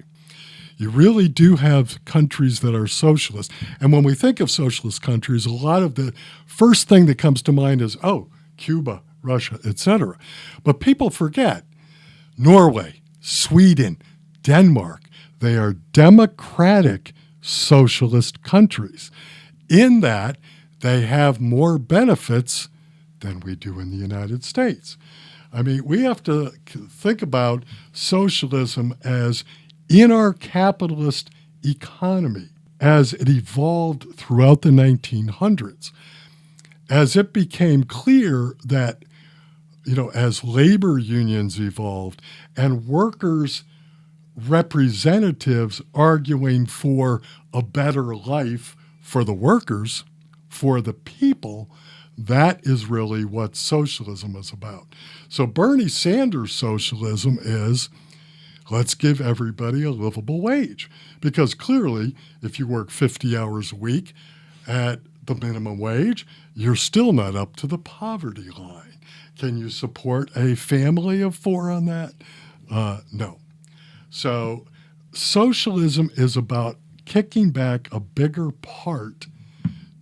[SPEAKER 5] You really do have countries that are socialist. And when we think of socialist countries, a lot of the first thing that comes to mind is, Cuba, Russia, etc. But people forget Norway, Sweden, Denmark, they are democratic socialist countries in that they have more benefits than we do in the United States. I mean, we have to think about socialism as in our capitalist economy, as it evolved throughout the 1900s, as it became clear that, as labor unions evolved and workers' representatives arguing for a better life for the workers, for the people, that is really what socialism is about. So Bernie Sanders' socialism is, let's give everybody a livable wage. Because clearly, if you work 50 hours a week at the minimum wage, you're still not up to the poverty line. Can you support a family of 4 on that? No. So socialism is about kicking back a bigger part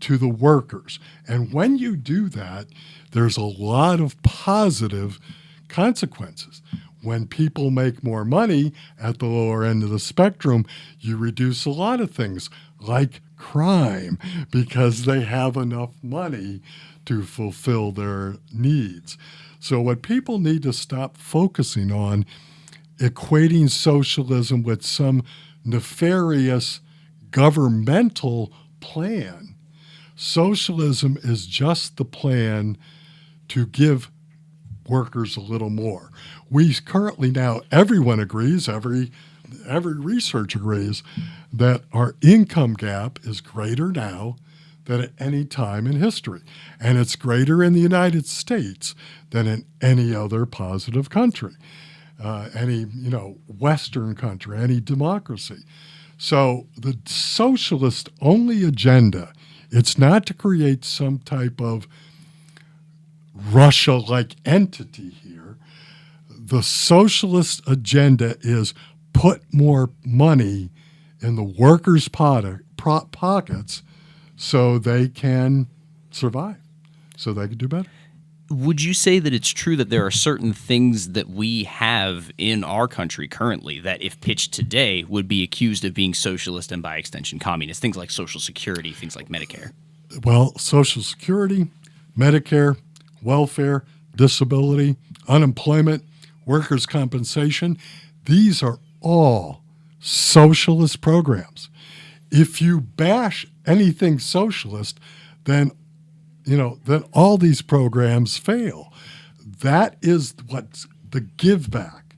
[SPEAKER 5] to the workers. And when you do that, there's a lot of positive consequences. When people make more money at the lower end of the spectrum, you reduce a lot of things like crime because they have enough money to fulfill their needs. So what people need to stop focusing on, equating socialism with some nefarious governmental plan. Socialism is just the plan to give workers a little more. We currently now, everyone agrees, every research agrees, that our income gap is greater now than at any time in history. And it's greater in the United States than in any other positive country, any Western country, any democracy. So the socialist only agenda, it's not to create some type of Russia-like entity here. The socialist agenda is put more money in the workers' pockets so they can survive, so they can do better.
[SPEAKER 6] Would you say that it's true that there are certain things that we have in our country currently that, if pitched today, would be accused of being socialist and by extension communist? Things like Social Security, things like Medicare.
[SPEAKER 5] Well, Social Security, Medicare, welfare, disability, unemployment, workers' compensation, these are all socialist programs. If you bash anything socialist, then all these programs fail. That is what's the give back.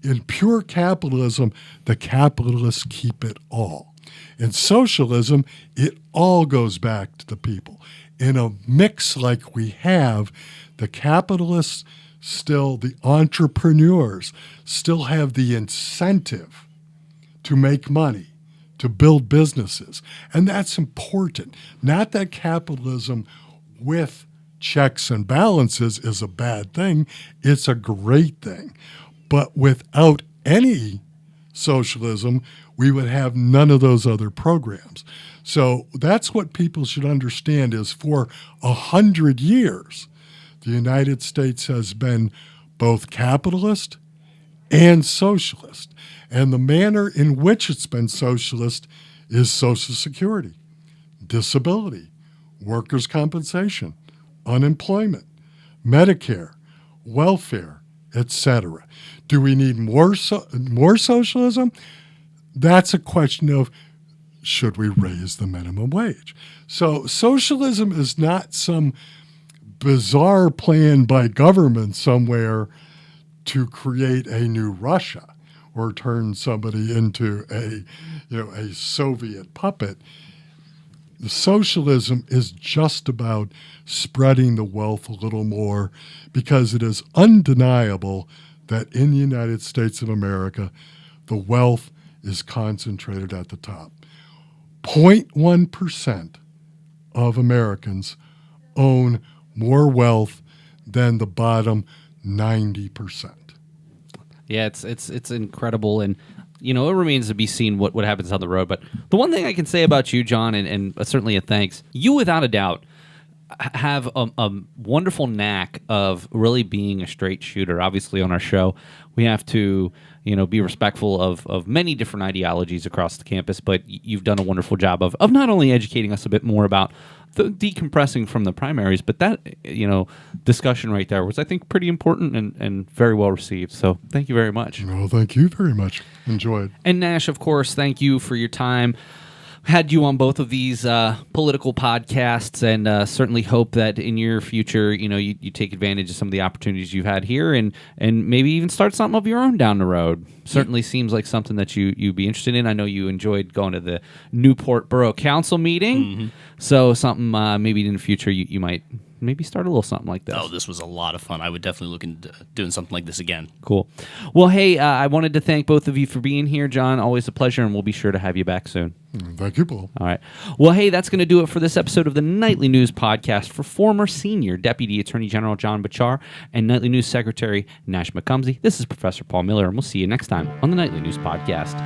[SPEAKER 5] In pure capitalism, the capitalists keep it all. In socialism, it all goes back to the people. In a mix like we have, the capitalists still, the entrepreneurs, still have the incentive to make money, to build businesses. And that's important. Not that capitalism with checks and balances is a bad thing. It's a great thing. But without any socialism, we would have none of those other programs. So that's what people should understand is for 100 years, the United States has been both capitalist and socialist. And the manner in which it's been socialist is Social Security, disability, workers' compensation, unemployment, Medicare, welfare, etc. Do we need more socialism? That's a question of, should we raise the minimum wage? So socialism is not some bizarre plan by government somewhere to create a new Russia or turn somebody into a Soviet puppet. Socialism is just about spreading the wealth a little more, because it is undeniable that in the United States of America, the wealth is concentrated at the top. 0.1% of Americans own more wealth than the bottom 90%.
[SPEAKER 1] Yeah, it's incredible, and it remains to be seen what happens on the road. But the one thing I can say about you, John, and certainly a thanks, you without a doubt have a wonderful knack of really being a straight shooter. Obviously, on our show, we have to be respectful of many different ideologies across the campus, but you've done a wonderful job of not only educating us a bit more about the decompressing from the primaries, but that discussion right there was, I think, pretty important and very well received. So thank you very much.
[SPEAKER 5] Well, thank you very much. Enjoyed.
[SPEAKER 1] And Nash, of course, thank you for your time. Had you on both of these political podcasts, and certainly hope that in your future, you take advantage of some of the opportunities you've had here, and maybe even start something of your own down the road. Certainly seems like something that you'd be interested in. I know you enjoyed going to the Newport Borough Council meeting, so something maybe in the future you might maybe start a little something like this.
[SPEAKER 6] Oh, this was a lot of fun. I would definitely look into doing something like this again.
[SPEAKER 1] Cool. Well, hey, I wanted to thank both of you for being here. John, always a pleasure, and we'll be sure to have you back soon.
[SPEAKER 5] Thank you, Paul.
[SPEAKER 1] All right. Well, hey, that's going to do it for this episode of the Nightly News Podcast for former Senior Deputy Attorney General John Butchar and Nightly News Secretary Nash McCumsey. This is Professor Paul Miller, and we'll see you next time on the Nightly News Podcast.